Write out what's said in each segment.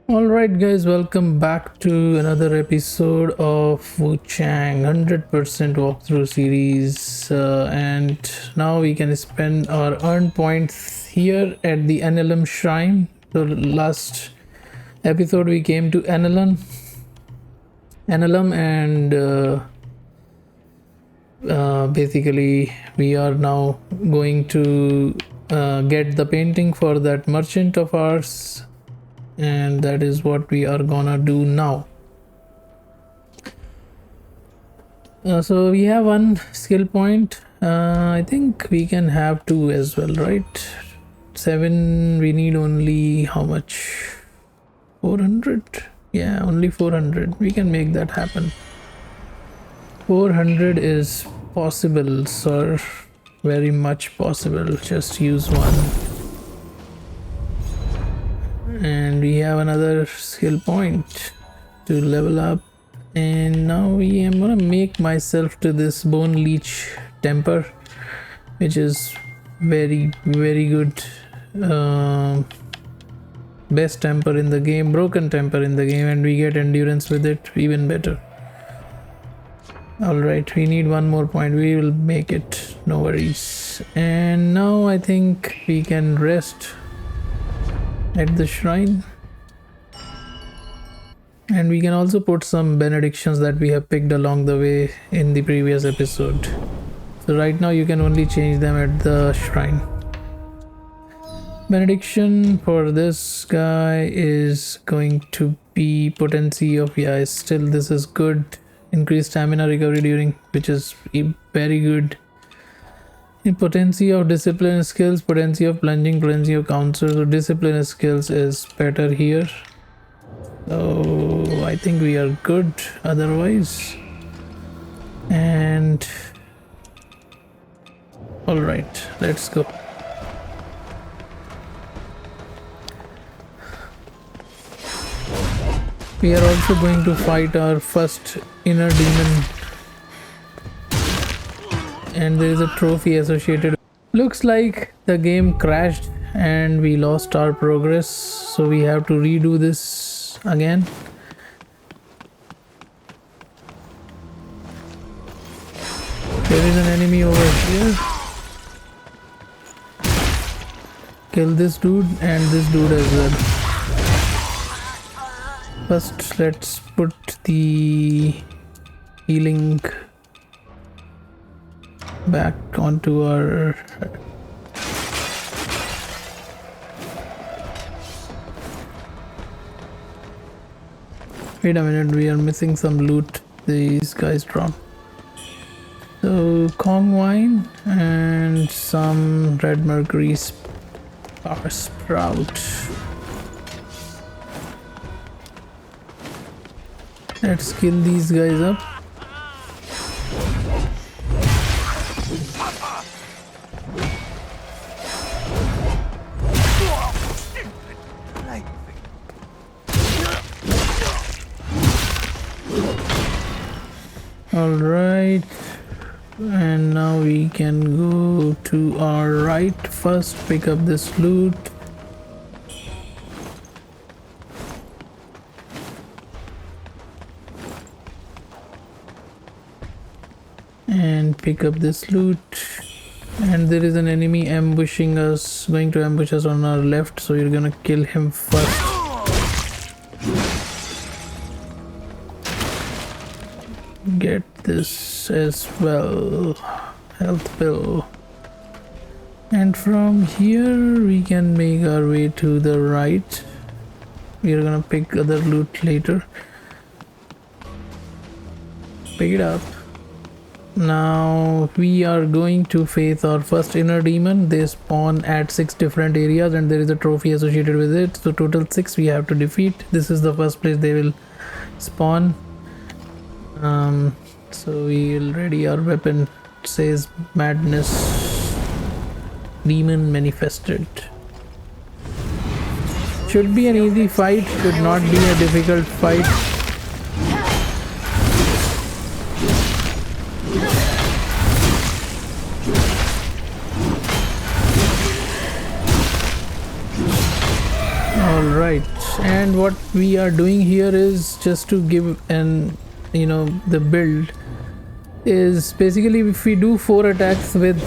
Alright guys, welcome back to another episode of Wuchang 100% walkthrough series, and now we can spend our earned points here at the NLM shrine. So last episode we came to NLM and basically we are now going to get the painting for that merchant of ours, and that is what we are gonna do now. So we have one skill point. I think we can have two as well, right? 7. We need only how much? 400. Yeah, only 400. We can make that happen. 400 is possible, sir. Very much possible. Just use one. And we have another skill point to level up, and now we am gonna make myself to this bone leech temper, which is very good. Best temper in the game, broken temper in the game, and we get endurance with it, even better. All right, we need one more point. We will make it, no worries. And now I think we can rest at the shrine, and we can also put some benedictions that we have picked along the way in the previous episode. So right now you can only change them at the shrine. Benediction for this guy is going to be potency of, yeah, still this is good. Increased stamina recovery during, which is very good. In potency of discipline skills, potency of plunging, potency of counter. So discipline skills is better here. So I think we are good otherwise. And all right, let's go. We are also going to fight our first inner demon, and there is a trophy associated. Looks like the game crashed and we lost our progress, so we have to redo this again. There is an enemy over here. Kill this dude and this dude as well. First let's put the healing back onto our wait a minute, we are missing some loot these guys dropped. So Kong wine and some red mercury sprout. Let's kill these guys up. Alright, and now we can go to our right first, pick up this loot. And pick up this loot. And there is an enemy ambushing us, going to ambush us on our left, so you're gonna kill him first. Get this as well, health pill. And from here we can make our way to the right. We are gonna pick other loot later. Pick it up. Now we are going to face our first inner demon. They spawn at 6 different areas and there is a trophy associated with it, so total 6 we have to defeat. This is the first place they will spawn. So we already, our weapon says madness demon manifested. Should be an easy fight, should not be a difficult fight. All right, and what we are doing here is just to give an the build is basically if we do 4 attacks with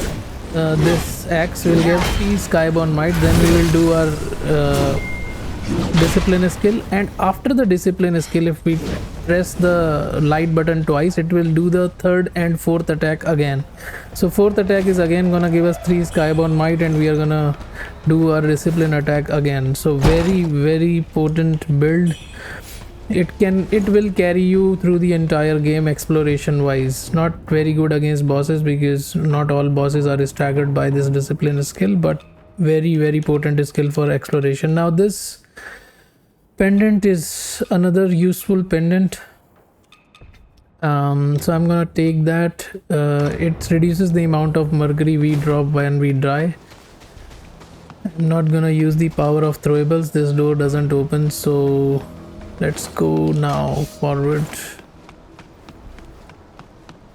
this axe, we'll get 3 skyborn might. Then we will do our discipline skill, and after the discipline skill, if we press the light button twice, it will do the 3rd and 4th attack again. So 4th attack is again gonna give us 3 skyborn might, and we are gonna do our discipline attack again. So very potent build. It will carry you through the entire game exploration wise. Not very good against bosses because not all bosses are staggered by this discipline skill, but very potent skill for exploration. Now this pendant is another useful pendant, so I'm gonna take that. It reduces the amount of mercury we drop when we die. I'm not gonna use the power of throwables. This door doesn't open, so let's go now forward,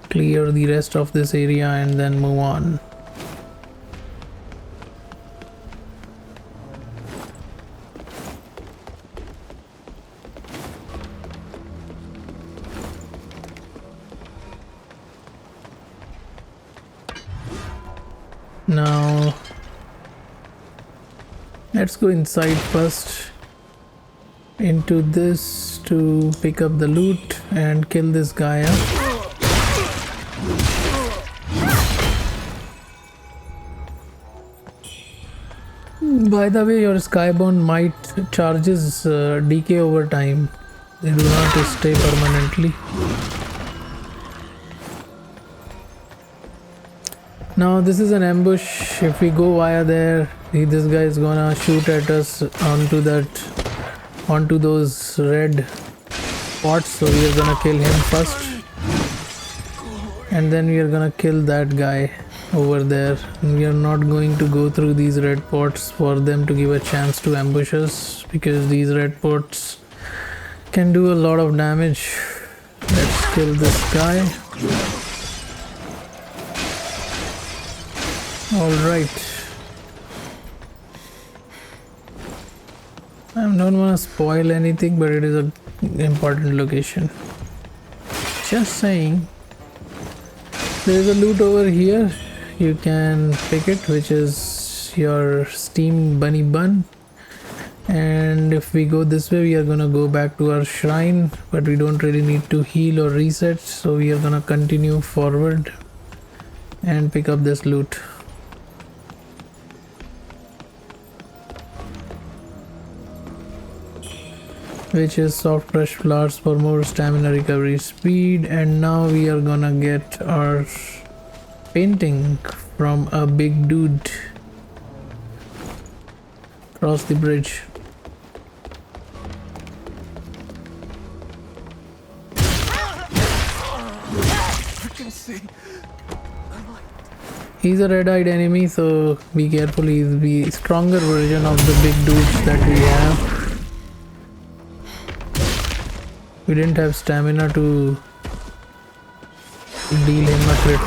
clear the rest of this area and then move on. Now let's go inside first into this to pick up the loot and kill this guy up. By the way, your skyborn might charges decay over time. They do not stay permanently. Now this is an ambush. If we go via there, this guy is gonna shoot at us onto those red pots, so we are gonna kill him first, and then we are gonna kill that guy over there. We are not going to go through these red pots for them to give a chance to ambush us, because these red pots can do a lot of damage. Let's kill this guy. All right, I don't want to spoil anything, but it is an important location. Just saying. There is a loot over here. You can pick it, which is your steam bunny bun. And if we go this way, we are gonna go back to our shrine, but we don't really need to heal or reset, so we are gonna continue forward and pick up this loot. Which is soft fresh flowers for more stamina recovery speed. And now we are gonna get our painting from a big dude. Cross the bridge. He's a red-eyed enemy, so be careful. He's the stronger version of the big dudes that we have. We didn't have stamina to deal him a crit.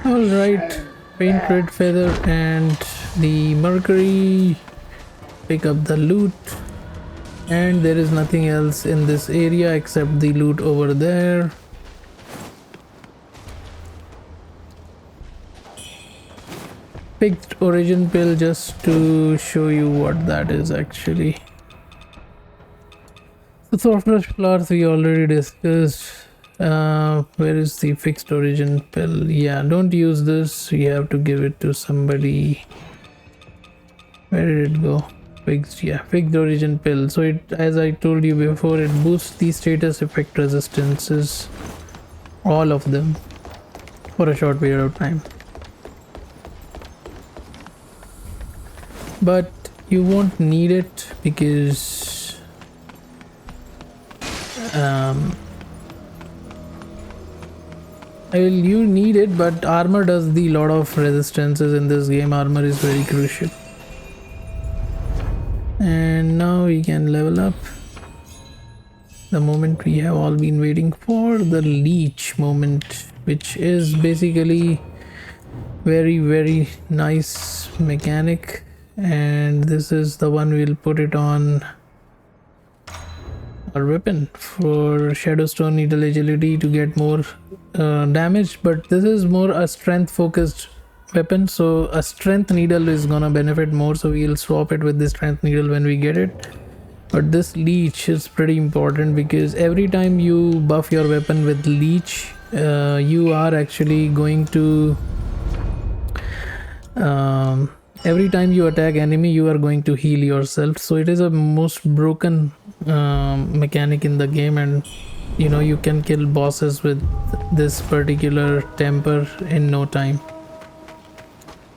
All right. Paint red feather and the mercury, pick up the loot, and there is nothing else in this area except the loot over there. Picked origin pill just to show you what that is actually. The soft fresh flowers we already discussed. Where is the fixed origin pill? Yeah, don't use this. You have to give it to somebody. Where did it go? Fixed, yeah, fixed origin pill. So it, as I told you before, it boosts the status effect resistances, all of them, for a short period of time. But you won't need it because You need it, but armor does the lot of resistances in this game. Armor is very crucial. And now we can level up. The moment we have all been waiting for, the leech moment, which is basically very nice mechanic, and this is the one we'll put it on our weapon for Shadowstone Needle Agility to get more damage, but this is more a strength focused weapon, so a strength needle is gonna benefit more, so we'll swap it with the strength needle when we get it. But this leech is pretty important because every time you buff your weapon with leech, you are actually going to every time you attack enemy, you are going to heal yourself. So it is a most broken mechanic in the game, and you know, you can kill bosses with this particular temper in no time.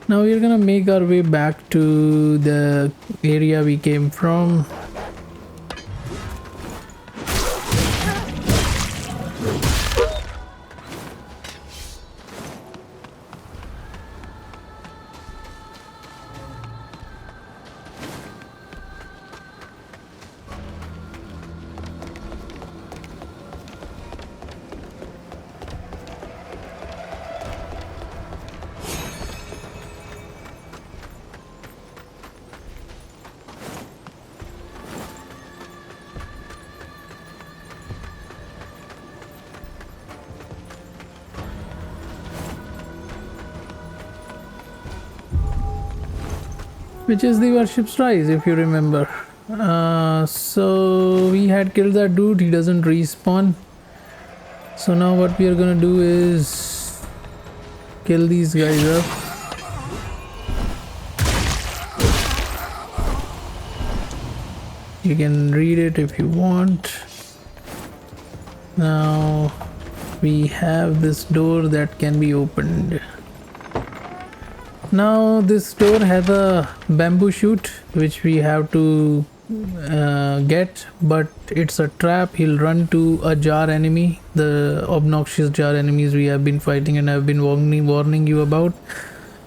Now we're gonna make our way back to the area we came from. Which is the Worship's Rise, if you remember. So we had killed that dude, he doesn't respawn. So now what we are gonna do is kill these guys up. You can read it if you want. Now we have this door that can be opened. Now this door has a bamboo shoot which we have to get, but it's a trap. He'll run to a jar enemy, the obnoxious jar enemies we have been fighting and I've been warning you about.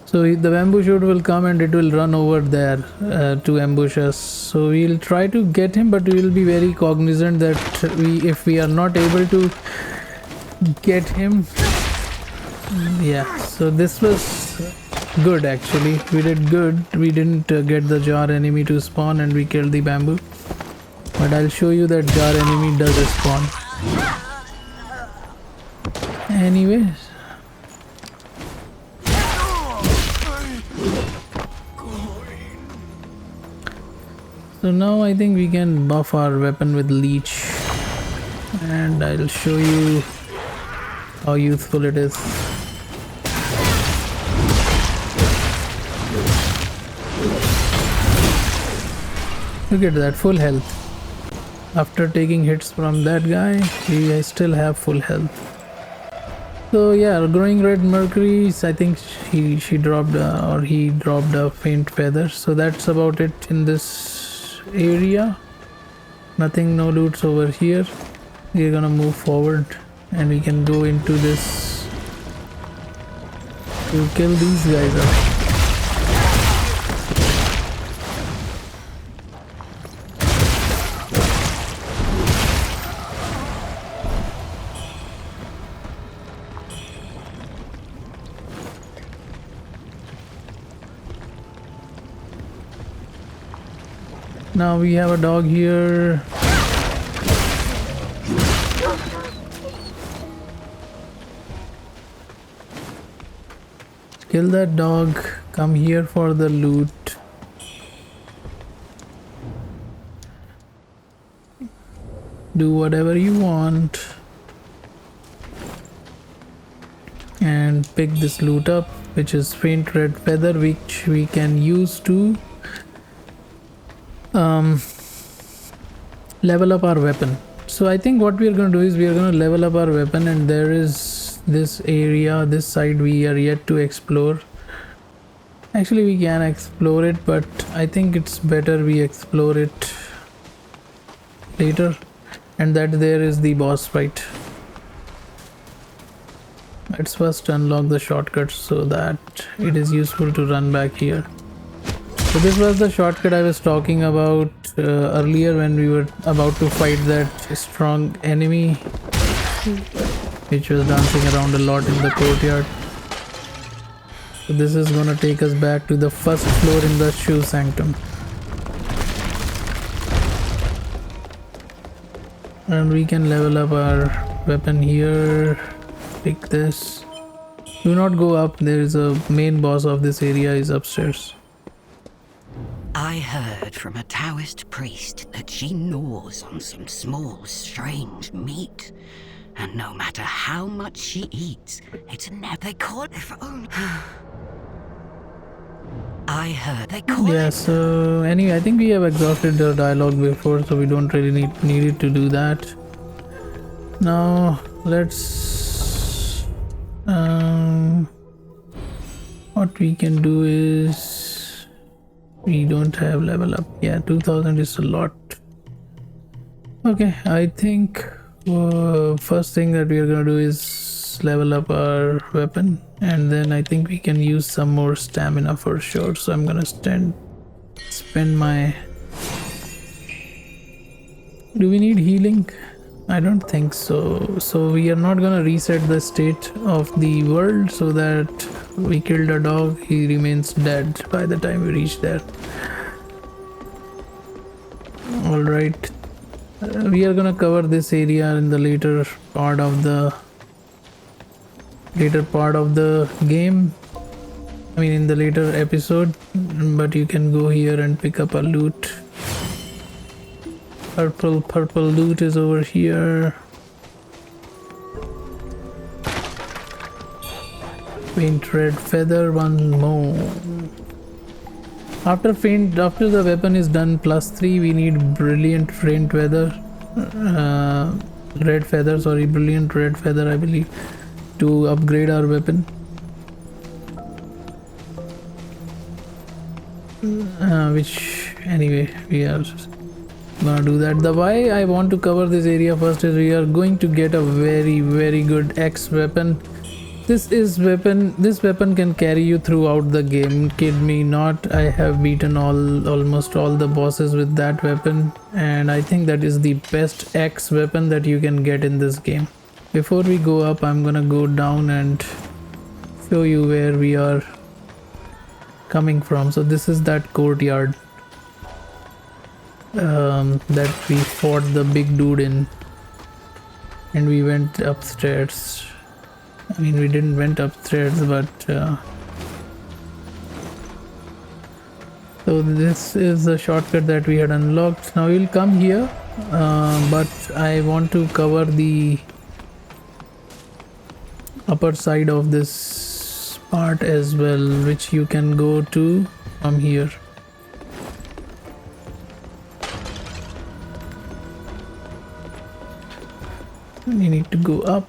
So the bamboo shoot will come and it will run over there to ambush us. So we'll try to get him, but we will be very cognizant that if we are not able to get him, yeah. So this was good, actually. We did good. We didn't get the jar enemy to spawn and we killed the bamboo, but I'll show you that jar enemy does spawn. Anyways, so now I think we can buff our weapon with leech, and I'll show you how useful it is. Look at that, full health. After taking hits from that guy, I still have full health. So yeah, growing red mercury, I think she dropped or he dropped a faint feather. So that's about it in this area. Nothing, no loots over here. We're gonna move forward and we can go into this to kill these guys up. Now we have a dog here. Kill that dog. Come here for the loot. Do whatever you want. And pick this loot up, which is faint red feather, which we can use to level up our weapon. So I think what we are going to do is we are going to level up our weapon, and there is this area, this side we are yet to explore. Actually we can explore it, but I think it's better we explore it later, and that there is the boss fight. Let's first unlock the shortcut so that it is useful to run back here. So this was the shortcut I was talking about earlier when we were about to fight that strong enemy which was dancing around a lot in the courtyard. So this is gonna take us back to the first floor in the shoe sanctum. And we can level up our weapon here. Take this. Do not go up, there is a main boss of this area is upstairs. I heard from a Taoist priest that she gnaws on some small, strange meat. And no matter how much she eats, it's never caught if only... I heard they call Yeah, so anyway, I think we have exhausted the dialogue before, so we don't really need to do that. Now, let's... what we can do is... we don't have level up. Yeah, 2000 is a lot. Okay, I think first thing that we are gonna do is level up our weapon, and then I think we can use some more stamina for sure. So I'm gonna spend my... do we need healing? I don't think so. So we are not gonna reset the state of the world so that we killed a dog, he remains dead by the time we reach there. Alright, we are gonna cover this area in the later part of the game, I mean in the later episode, but you can go here and pick up a loot. Purple loot is over here. Faint red feather, one more. After the weapon is done +3, we need brilliant red feather, brilliant red feather I believe, to upgrade our weapon. Which anyway we are gonna do that. The why I want to cover this area first is we are going to get a very good X weapon. This weapon can carry you throughout the game, kid me not. I have beaten almost all the bosses with that weapon, and I think that is the best X weapon that you can get in this game. Before we go up, I'm gonna go down and show you where we are coming from. So this is that courtyard that we fought the big dude in, and we went upstairs. I mean, we didn't went upstairs, but so this is the shortcut that we had unlocked. Now we'll come here, but I want to cover the upper side of this part as well, which you can go to from here. You need to go up.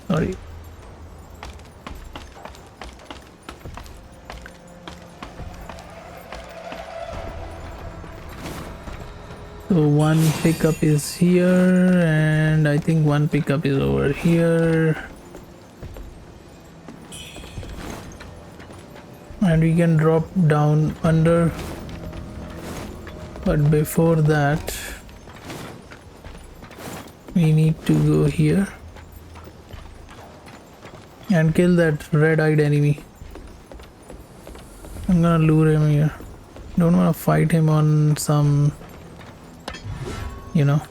Sorry. So one pickup is here, and I think one pickup is over here. And we can drop down under. But before that, we need to go here and kill that red-eyed enemy. I'm gonna lure him here. Don't wanna fight him on some, you know.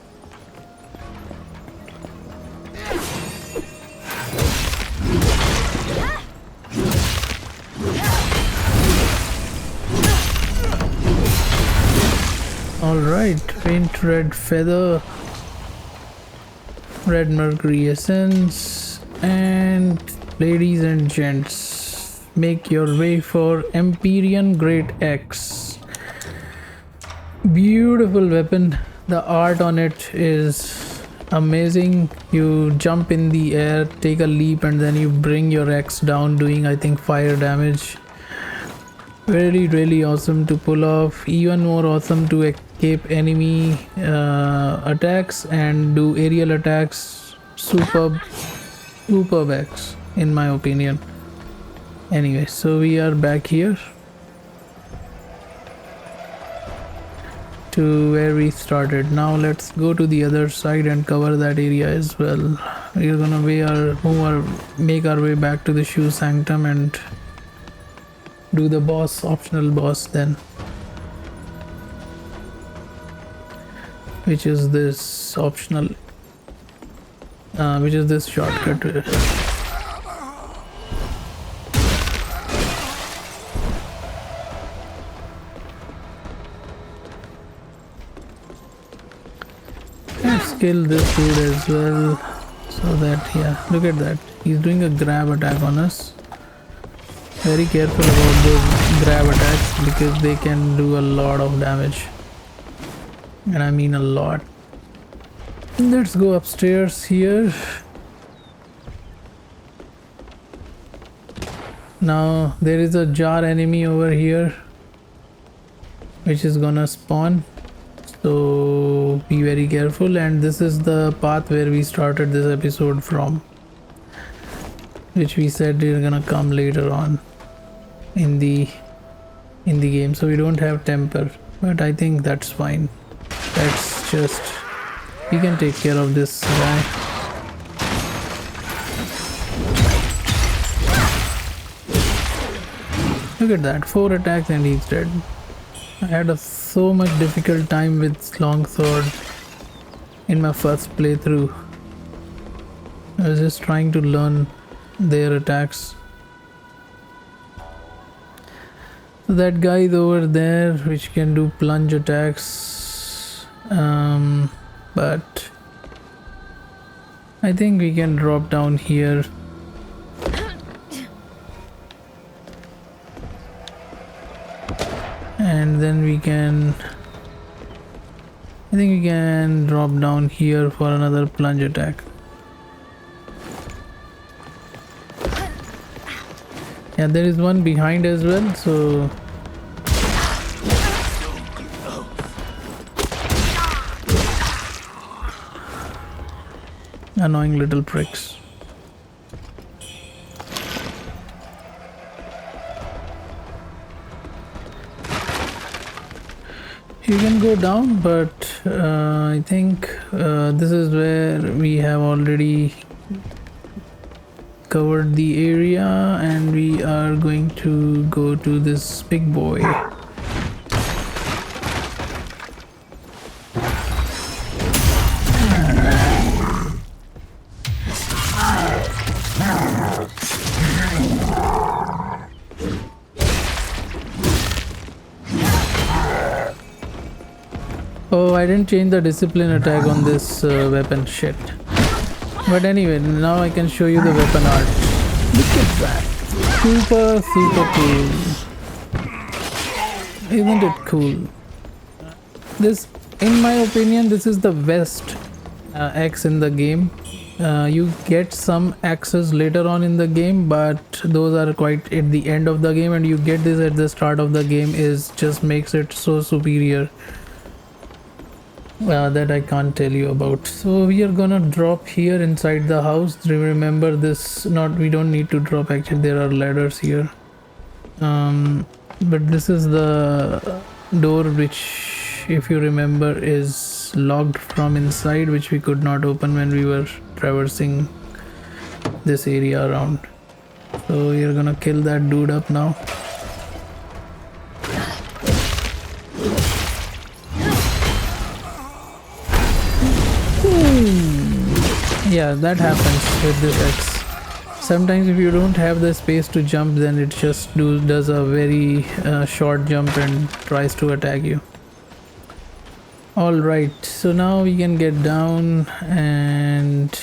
Alright, faint red feather, red mercury essence, and ladies and gents, make your way for Empyrean Great Axe. Beautiful weapon. The art on it is amazing. You jump in the air, take a leap, and then you bring your axe down, doing I think fire damage. Really awesome to pull off. Even more awesome to escape enemy attacks and do aerial attacks. Superb. Superb X, in my opinion. Anyway, so we are back here to where we started. Now let's go to the other side and cover that area as well. We're gonna make our way back to the Shoe Sanctum and do the boss, optional boss then. Which is this optional, which is this shortcut. Let's kill this dude as well, so that, yeah, look at that. He's doing a grab attack on us. Very careful about those grab attacks because they can do a lot of damage. And I mean a lot. Let's go upstairs here. Now there is a jar enemy over here which is gonna spawn, so be very careful. And this is the path where we started this episode from, which we said is gonna come later on in the game. So we don't have temper, but I think that's fine. That's just, we can take care of this guy. Look at that, 4 attacks and he's dead. I had so much difficult time with longsword in my first playthrough. I was just trying to learn their attacks. So that guy is over there which can do plunge attacks. But I think we can drop down here. And then we can, I think we can drop down here for another plunge attack. Yeah, there is one behind as well, so annoying little pricks. You can go down, but I think this is where we have already covered the area, and we are going to go to this big boy. Oh, I didn't change the discipline attack on this weapon, shit. But anyway, now I can show you the weapon art. Look at that. Super cool. Isn't it cool? This, in my opinion, this is the best axe in the game. You get some axes later on in the game, but those are quite at the end of the game, and you get this at the start of the game is just makes it so superior. That I can't tell you about. So we are gonna drop here inside the house. Remember this, we don't need to drop, actually there are ladders here. But this is the door which, if you remember, is locked from inside, which we could not open when we were traversing this area around. So we are gonna kill that dude up now. Yeah, that happens with this X. Sometimes if you don't have the space to jump, then it just does a very short jump and tries to attack you. Alright, so now we can get down and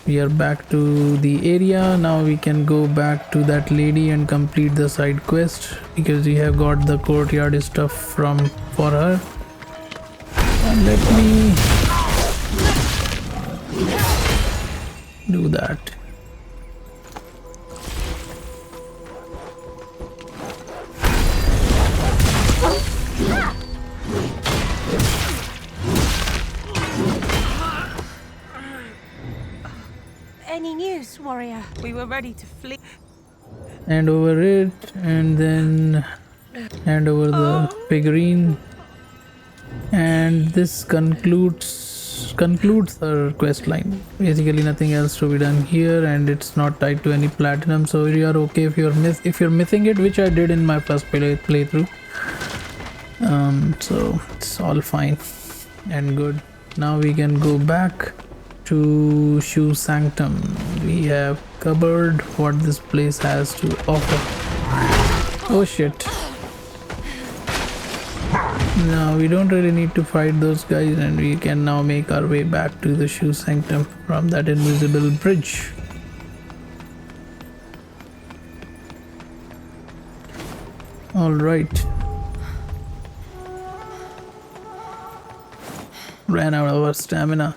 we are back to the area. Now we can go back to that lady and complete the side quest, because we have got the courtyard stuff for her. And let me do that. Any news? warrior. We were ready to flee. Hand over it, and then hand over the figurine. And this concludes our quest line. Basically nothing else to be done here, and it's not tied to any platinum, so you are okay if you're missing it, which I did in my first playthrough. So it's all fine and good. Now we can go back to Shoe Sanctum. We have covered what this place has to offer. Oh shit. Now we don't really need to fight those guys, and we can now make our way back to the Shoe Sanctum from that invisible bridge. Alright. Ran out of our stamina.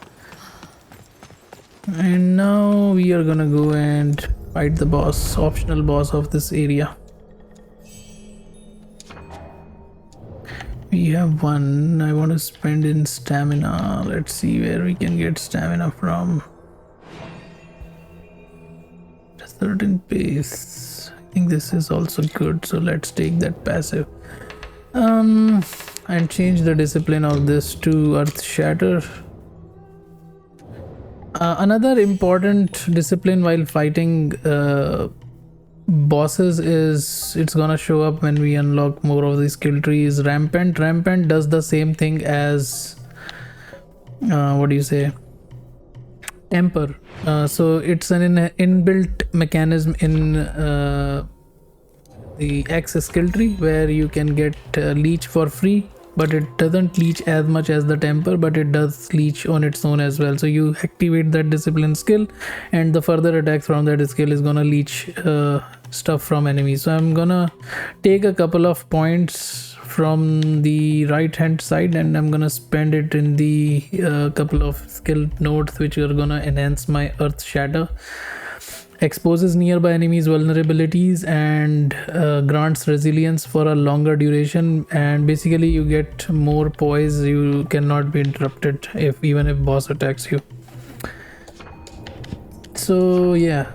And now we are gonna go and fight the boss, optional boss of this area. We have one. I want to spend in stamina. Let's see where we can get stamina from. A certain pace. I think this is also good, so let's take that passive. And change the discipline of this to Earth Shatter. Another important discipline while fighting bosses is, it's gonna show up when we unlock more of the skill trees. Rampant does the same thing as what do you say, temper. So it's an inbuilt mechanism in the X skill tree where you can get leech for free, but it doesn't leech as much as the temper, but it does leech on its own as well. So you activate that discipline skill, and the further attacks from that skill is gonna leech stuff from enemies. So I'm gonna take a couple of points from the right hand side, and I'm gonna spend it in the couple of skill nodes which are gonna enhance my Earth Shatter. Exposes nearby enemies vulnerabilities and grants resilience for a longer duration, and basically you get more poise. You cannot be interrupted even if boss attacks you. So yeah,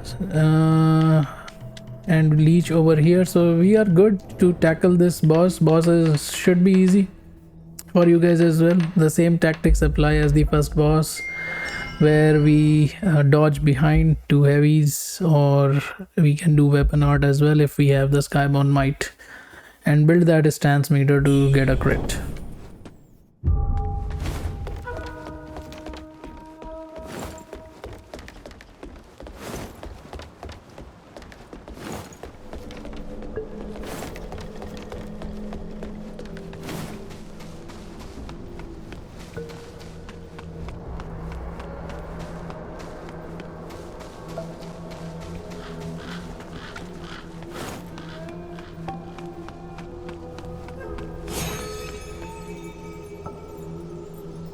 and leech over here, so we are good to tackle this boss. Bosses should be easy for you guys as well. The same tactics apply as the first boss, where we dodge behind two heavies, or we can do weapon art as well if we have the Skybound Might, and build that stance meter to get a crit.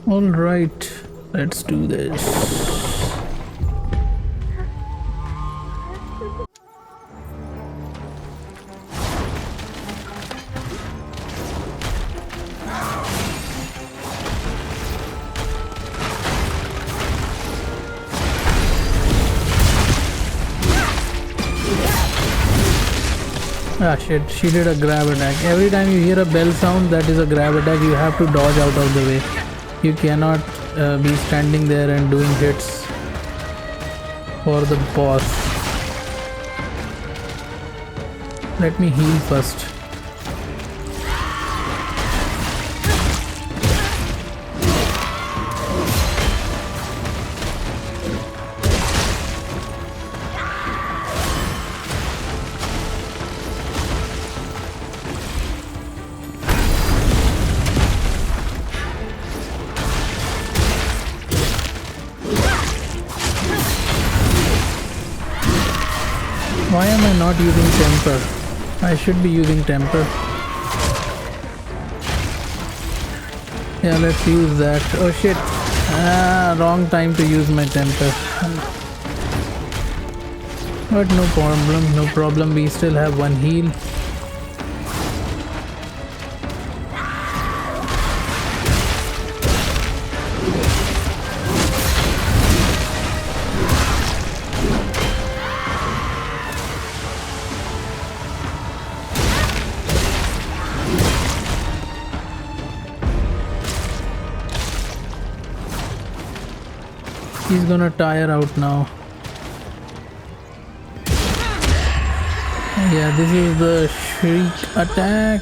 All right, let's do this. Ah shit, she did a grab attack. Every time you hear a bell sound, that is a grab attack. You have to dodge out of the way. You cannot be standing there and doing hits for the boss. Let me heal first. Why am I not using temper? I should be using temper. Yeah, let's use that. Oh shit. Wrong time to use my temper. But no problem. We still have one heal. He's gonna tire out now. Yeah, this is the shriek attack.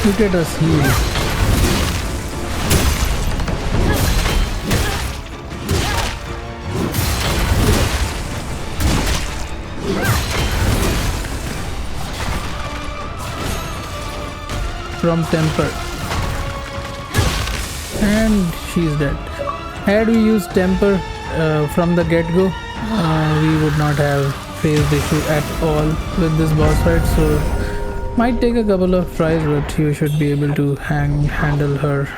Look at us heal. From temper, and she's dead. Had we used temper from the get-go, we would not have faced issue at all with this boss fight, so might take a couple of tries, but you should be able to handle her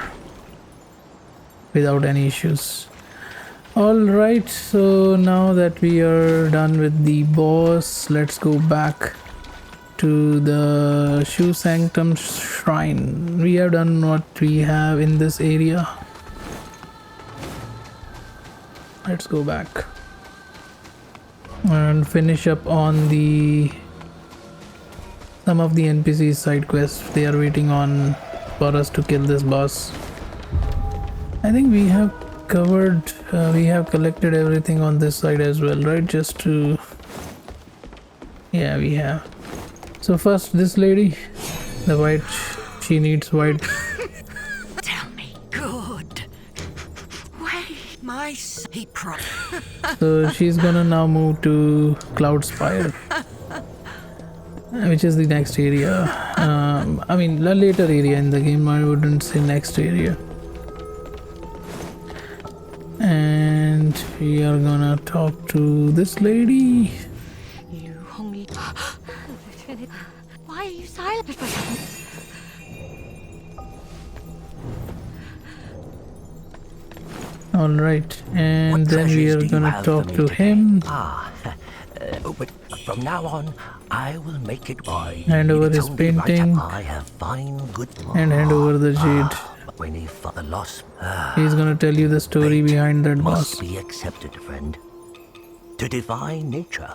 without any issues. Alright, so now that we are done with the boss, let's go back to the Shu Sanctum Shrine. We have done what we have in this area. Let's go back and finish up on some of the NPC side quests. They are waiting on for us to kill this boss. I think we have covered, we have collected everything on this side as well, right? Just to, yeah, we have. So first, this lady, the white, she needs white. Tell me, good. Wait, he So she's gonna now move to Cloud Spire, which is the next area. I mean, the later area in the game. I wouldn't say next area. And we are gonna talk to this lady. You Hongliu. Why are you silent? All right, and then we are gonna talk to him. But from now on, I will make it right. Hand over his painting. I have fine good. And hand over the jade. When he for the loss, He's gonna tell you the story behind that boss. must be accepted, friend. To divine nature.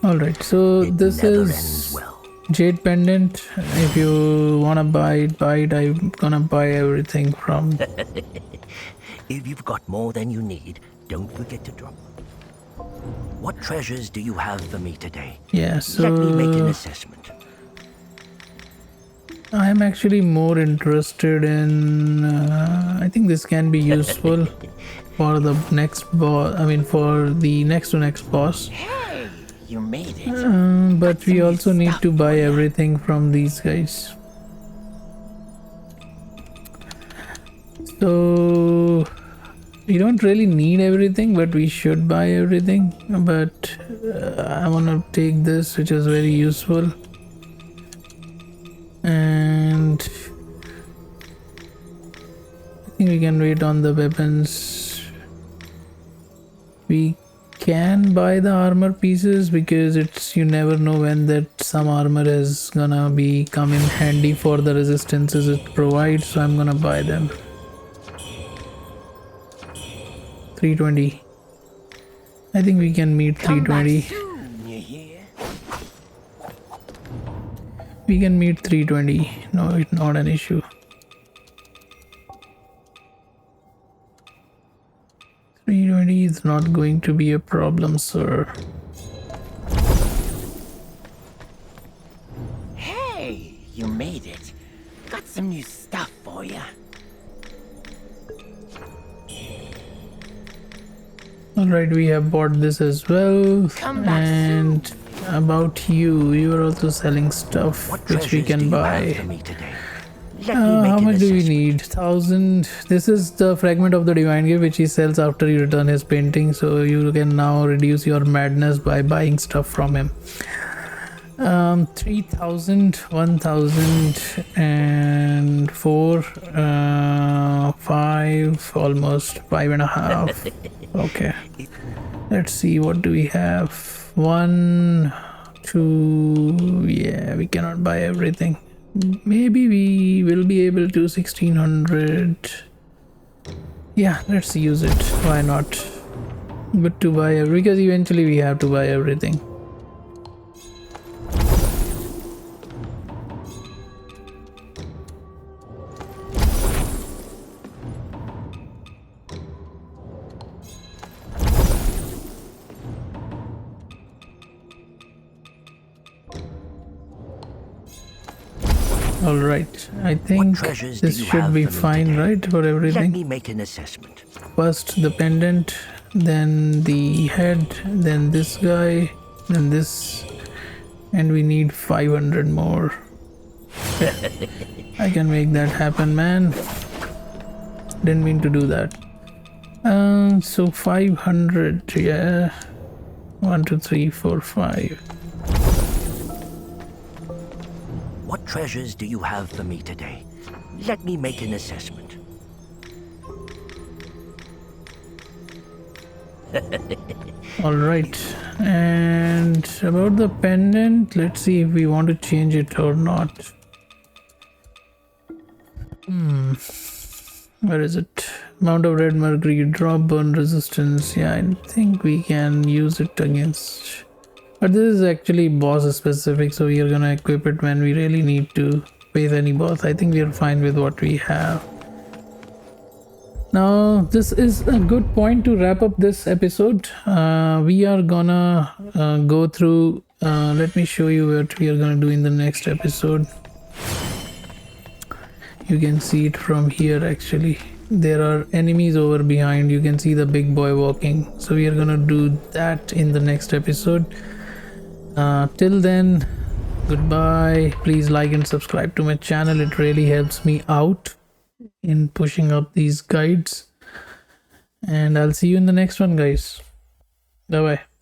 All right, so It this never is ends well. jade pendant. If you wanna buy it. I'm gonna buy everything from. If you've got more than you need, don't forget to drop. What treasures do you have for me today? Yeah, Let me make an so assessment. I'm actually more interested in. I think this can be useful for the next boss. I mean, for the next to next boss. Hey, you made it. But we also need to buy everything from these guys. So we don't really need everything, but we should buy everything. But I want to take this, which is very useful. And I think we can wait on the weapons. We can buy the armor pieces because you never know when that some armor is gonna be come in handy for the resistances it provides, so I'm gonna buy them. 320. I think we can meet 320. We can meet 320. No, it's not an issue. 320 is not going to be a problem, sir. Hey, you made it. Got some new stuff for you. Alright, we have bought this as well. And about you are also selling stuff which we can buy. How much do we need? 1000. This is the fragment of the divine gift which he sells after you return his painting, so you can now reduce your madness by buying stuff from him. 3000, 1000 and 4, 5, almost 5.5. Okay, let's see, what do we have? 1, 2. Yeah, we cannot buy everything. Maybe we will be able to 1600. Yeah, let's use it. Why not? Good to buy because eventually we have to buy everything. All right, I think treasures do this you should have be for me fine, today? right, for Let everything. me make an assessment. First the pendant, then the head, then this guy, then this, and we need 500 more. I can make that happen, man. Didn't mean to do that. So 500, yeah. 1 2 3 4 5. What treasures do you have for me today? Let me make an assessment. All right, and about the pendant, let's see if we want to change it or not. Where is it? Amount of red mercury, drop burn resistance. Yeah, I think we can use it against, but this is actually boss specific, so we are gonna equip it when we really need to face any boss. I think we are fine with what we have. Now this is a good point to wrap up this episode. We are gonna go through, let me show you what we are gonna do in the next episode. You can see it from here. Actually, there are enemies over behind. You can see the big boy walking, so we are gonna do that in the next episode. Till then, goodbye. Please like and subscribe to my channel. It really helps me out in pushing up these guides, and I'll see you in the next one, guys. Bye bye.